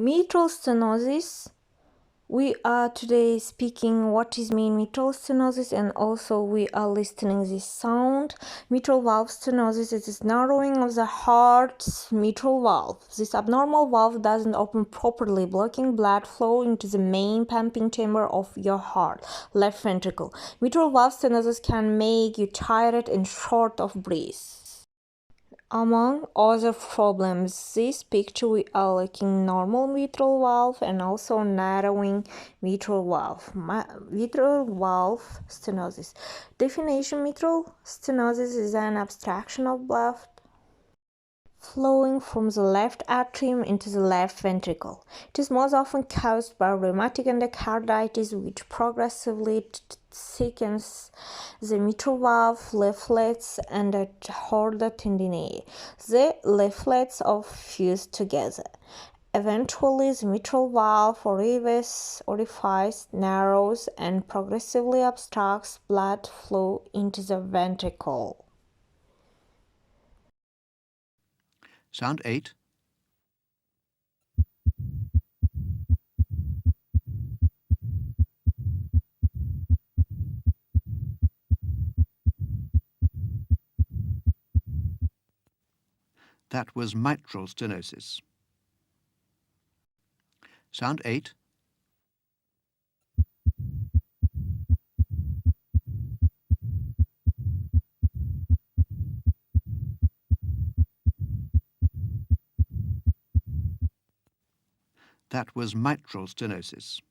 Mitral stenosis. We are today speaking what is mean mitral stenosis, and also we are listening this sound. Mitral valve stenosis is this narrowing of the heart's mitral valve. This abnormal valve doesn't open properly, blocking blood flow into the main pumping chamber of your heart, left ventricle. Mitral valve stenosis can make you tired and short of breath. Among other problems, this picture we are looking normal mitral valve and also narrowing mitral valve. Mitral valve stenosis. Definition: mitral stenosis is an obstruction of blood flowing from the left atrium into the left ventricle. It is most often caused by rheumatic endocarditis, which progressively thickens the mitral valve leaflets and the chorda tendineae. The leaflets are fused together. Eventually, the mitral valve orifice narrows and progressively obstructs blood flow into the ventricle. Sound 8. That was mitral stenosis. Sound 8. That was mitral stenosis.